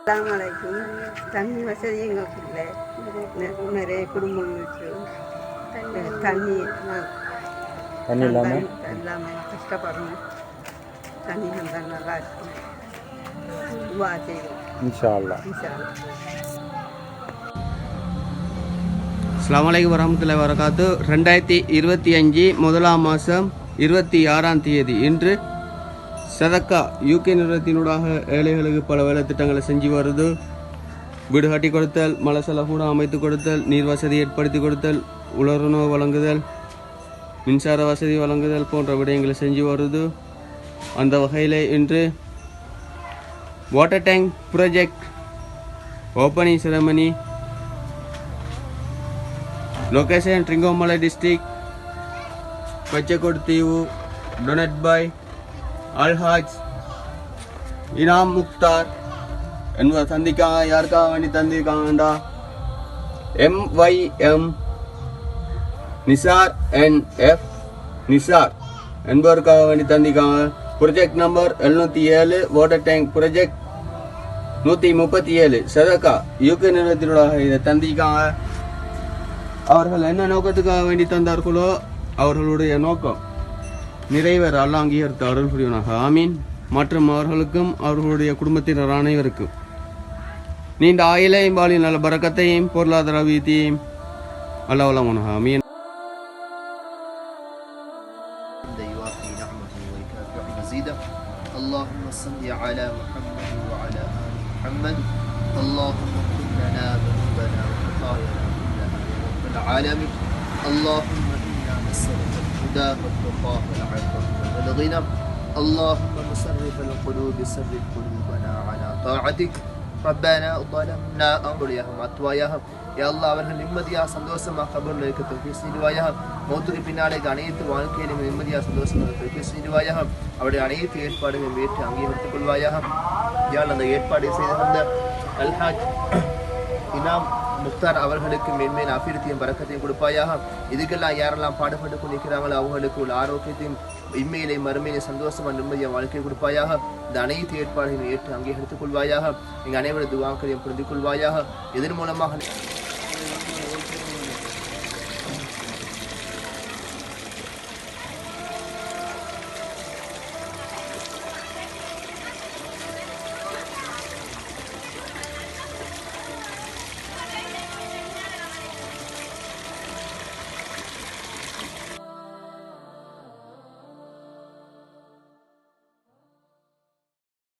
அஸ்ஸலாமு தண்ணி வசதி எங்களுக்கு இல்லை. நிறைய குடும்பம் தண்ணி இல்லாமல் கஷ்டப்படணும். தண்ணி வந்தால் நல்லா இருக்கும். துவா செய்வோம் இன்ஷா அல்லாஹ். அஸ்ஸலாமு அலைக்கும் வரஹ்மத்துல்லாஹி வபரகாத்து. 2025 முதலாம் மாதம் 26ஆம் தேதி இன்று சதக்கா யூகே நிறுவனத்தினூடாக ஏழைகளுக்கு பல வேலை திட்டங்களை செஞ்சு வருது. வீடு கட்டி கொடுத்தல், மலசல கூட அமைத்து கொடுத்தல், நீர் வசதி ஏற்படுத்தி கொடுத்தல், உலருணவு வழங்குதல், மின்சார வசதி வழங்குதல் போன்ற விடயங்களை செஞ்சு வருது. அந்த வகையில் இன்று water tank project opening ceremony location Trincomalee district பச்சைக்கோடு தீவு டொனட் பாய் அல்ஹாஜ் இனாம் முக்தார் என்பவர் சந்திக்காங்க. யாருக்காக வேண்டி தந்திருக்காங்கண்டா MYM நிசார் NF நிசார் என்பவருக்காக வேண்டி தந்திருக்காங்க. Project number 707 water tank project 137 சதக்கா யூகே நிறுவனத்தினூடாக இதை தந்திருக்காங்க. அவர்கள் என்ன நோக்கத்துக்காக வேண்டி தந்தார்களோ அவர்களுடைய நோக்கம் நிறைவேற அல்லாஹ் அங்கீகரித்து அருள் புரிவனாக. ஆமீன். மற்றும் அவர்களுக்கும் அவர்களுடைய குடும்பத்தினர் அனைவருக்கும் நீண்ட ஆயிலையும் பாலின் நல்ல பரக்கத்தையும் பொருளாதார வீதியையும் அல்லாஹ் வழங்குவனாக. ஆமீன். اللهم صل على محمد وعلى آل محمد اللهم اغفر لنا ذنوبنا وخطايانا كلها يا رب العالمين. اللهم إنا نسألك الهدى والتقى والعفو والغنى. اللهم مصرف القلوب صرف قلوبنا على طاعتك. ربنا ظلمنا أنفسنا أطواياهم யா அல்லாஹ் அவர்கள் நிம்மதியாக சந்தோஷமாக கபரில் இருக்க தௌஃபீக் செய்வாயாக. மௌத்துக்கு பின்னாலே அனைத்து வாழ்க்கையிலும் நிம்மதியாக சந்தோஷமாக தௌஃபீக் செய்வாயாக. அவருடைய அனைத்து ஏற்பாடுகளையும் ஏற்று அங்கீகரித்துக் கொள்வாயாக. யாழ் அந்த ஏற்பாடு செய்து வந்த அல்ஹாஜ் இனாம் முக்தார் அவர்களுக்கு மென்மேல் அபிவிருத்தியும் பறக்கத்தையும் கொடுப்பாயாக. இதுக்கெல்லாம் யாரெல்லாம் பாடுபட்டு கொண்டிருக்கிறாங்களோ அவர்களுக்கு உள்ள ஆரோக்கியத்தையும் இம்மையிலே மறுமையிலே சந்தோஷமா நிம்மதியாக வாழ்க்கை கொடுப்பாயாக. இந்த அனைத்து ஏற்பாடுகளையும் ஏற்று அங்கீகரித்துக் கொள்வாயாக. எங்கள் அனைவரது துவாக்களையும் புரிந்து கொள்வாயாக. இதன் மூலமாக